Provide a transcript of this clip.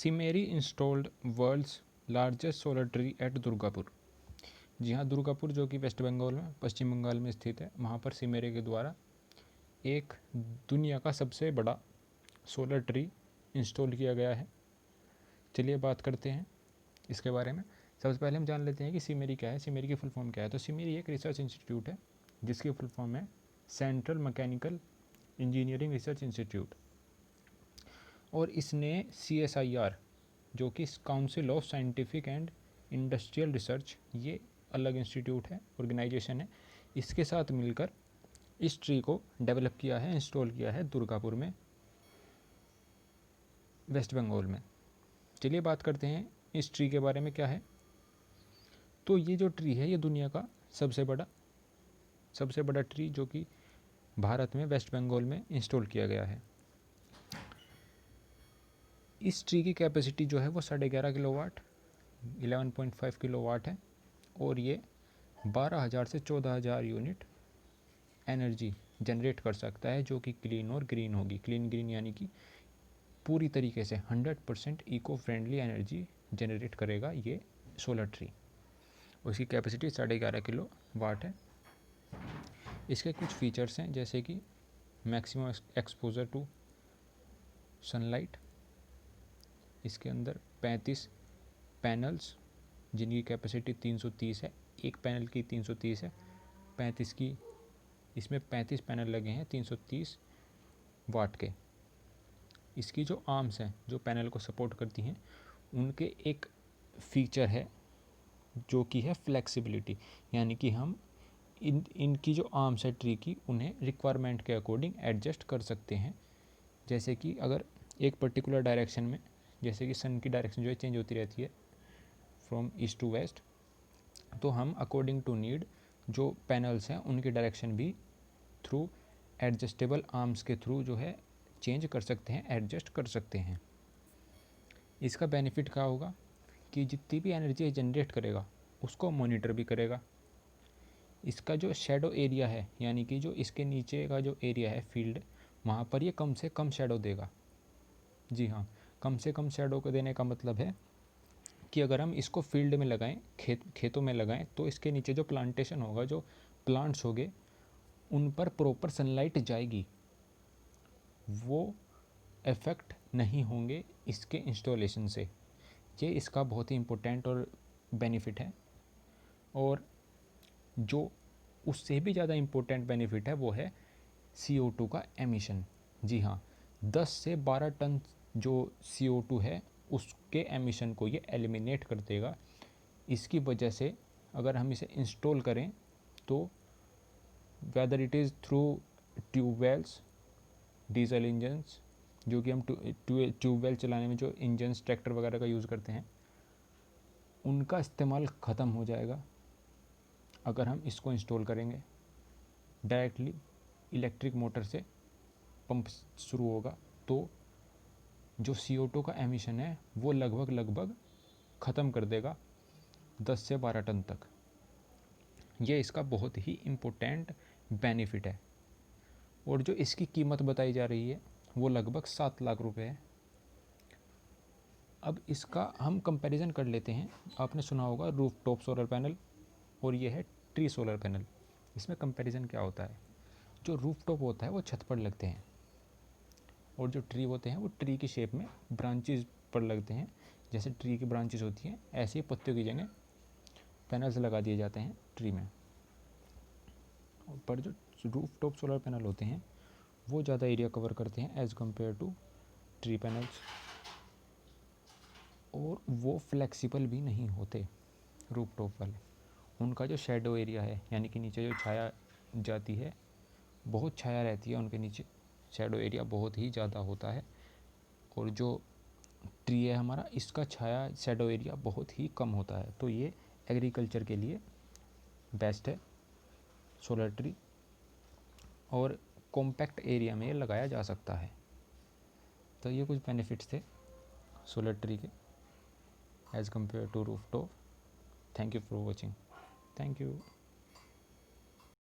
सिमेरी installed world's largest solar tree at Durgapur. जी हाँ, दुर्गापुर जो कि वेस्ट बंगाल में, पश्चिम बंगाल में स्थित है, वहाँ पर सिमेरी के द्वारा एक दुनिया का सबसे बड़ा सोलर ट्री इंस्टॉल किया गया है। चलिए बात करते हैं इसके बारे में। सबसे पहले हम जान लेते हैं कि सिमेरी क्या है, सिमेरी की फुल फॉर्म क्या है। तो सिमेरी एक रिसर्च इंस्टीट्यूट है जिसकी फुल फॉर्म है central mechanical engineering research institute, और इसने CSIR जो कि council of scientific and industrial research, ये अलग इंस्टीट्यूट है, ऑर्गेनाइजेशन है, इसके साथ मिलकर इस ट्री को डेवलप किया है, इंस्टॉल किया है दुर्गापुर में, वेस्ट बंगाल में। चलिए बात करते हैं इस ट्री के बारे में क्या है। तो ये जो ट्री है ये दुनिया का सबसे बड़ा ट्री जो कि भारत में वेस्ट बंगाल में इंस्टॉल किया गया है। इस ट्री की कैपेसिटी जो है वो 11.5 किलोवाट 11.5 किलोवाट है, और ये 12,000 से 14,000 यूनिट एनर्जी जनरेट कर सकता है, जो कि क्लीन और ग्रीन होगी। क्लीन ग्रीन यानी कि पूरी तरीके से 100% इको फ्रेंडली एनर्जी जनरेट करेगा ये सोलर ट्री। उसकी कैपेसिटी 11.5 किलोवाट है। इसके कुछ फीचर्स हैं जैसे कि मैक्सिमम एक्सपोजर टू सनलाइट, इसके अंदर 35 पैनल्स जिनकी कैपेसिटी 330 है, एक पैनल की 330 है, 35 की, इसमें 35 पैनल लगे हैं 330 वाट के। इसकी जो आर्म्स हैं जो पैनल को सपोर्ट करती हैं, उनके एक फीचर है जो कि है फ्लेक्सिबिलिटी, यानी कि हम इनकी जो आर्म्स है ट्री की, उन्हें रिक्वायरमेंट के अकॉर्डिंग एडजस्ट कर सकते हैं। जैसे कि अगर एक पर्टिकुलर डायरेक्शन में, जैसे कि सन की डायरेक्शन जो है चेंज होती रहती है फ्रॉम ईस्ट टू वेस्ट, तो हम अकॉर्डिंग टू नीड जो पैनल्स हैं उनकी डायरेक्शन भी थ्रू एडजस्टेबल आर्म्स के थ्रू जो है चेंज कर सकते हैं, एडजस्ट कर सकते हैं। इसका बेनिफिट क्या होगा कि जितनी भी एनर्जी जनरेट करेगा उसको मॉनिटर भी करेगा। इसका जो शेडो एरिया है, यानी कि जो इसके नीचे का जो एरिया है फील्ड, वहाँ पर ये कम से कम शेडो देगा। जी हाँ, कम से कम शेडो को देने का मतलब है कि अगर हम इसको फील्ड में लगाएं, खेतों में लगाएं, तो इसके नीचे जो प्लांटेशन होगा, जो प्लांट्स होंगे, उन पर प्रॉपर सनलाइट जाएगी, वो इफ़ेक्ट नहीं होंगे इसके इंस्टॉलेशन से। ये इसका बहुत ही इम्पोर्टेंट और बेनिफिट है। और जो उससे भी ज़्यादा इम्पोर्टेंट बेनिफिट है वो है CO2 का एमिशन। जी हाँ, 10 से 12 टन जो CO2 है उसके एमिशन को ये एलिमिनेट कर देगा। इसकी वजह से अगर हम इसे इंस्टॉल करें तो whether it is through tube wells, diesel engines, जो कि हम ट्यूबवेल चलाने में जो इंजन्स ट्रैक्टर वगैरह का यूज़ करते हैं, उनका इस्तेमाल ख़त्म हो जाएगा अगर हम इसको इंस्टॉल करेंगे। डायरेक्टली इलेक्ट्रिक मोटर से पंप शुरू होगा, तो जो CO2 का एमिशन है वो लगभग ख़त्म कर देगा 10 से 12 टन तक। ये इसका बहुत ही इम्पोर्टेंट बेनिफिट है। और जो इसकी कीमत बताई जा रही है वो लगभग 7 लाख रुपए है। अब इसका हम कंपैरिजन कर लेते हैं। आपने सुना होगा रूफ टॉप सोलर पैनल, और ये है ट्री सोलर पैनल। इसमें कंपैरिजन क्या होता है, जो रूफ टॉप होता है वो छत पर लगते हैं, और जो ट्री होते हैं वो ट्री की शेप में ब्रांचेस पर लगते हैं। जैसे ट्री की ब्रांचेस होती हैं, ऐसे ही पत्तियों की जगह पैनल्स लगा दिए जाते हैं ट्री में। पर जो रूफ टॉप सोलर पैनल होते हैं वो ज़्यादा एरिया कवर करते हैं as compared to tree panels, और वो फ्लेक्सिबल भी नहीं होते रूफ टॉप वाले। उनका जो शेडो एरिया है, यानी कि नीचे जो छाया जाती है, बहुत छाया रहती है उनके नीचे, शेडो एरिया बहुत ही ज़्यादा होता है। और जो ट्री है हमारा, इसका छाया शेडो एरिया बहुत ही कम होता है। तो ये एग्रीकल्चर के लिए बेस्ट है सोलर ट्री, और कॉम्पैक्ट एरिया में ये लगाया जा सकता है। तो ये कुछ बेनिफिट्स थे सोलर ट्री के as compared to roof top. Thank you for watching. Thank you.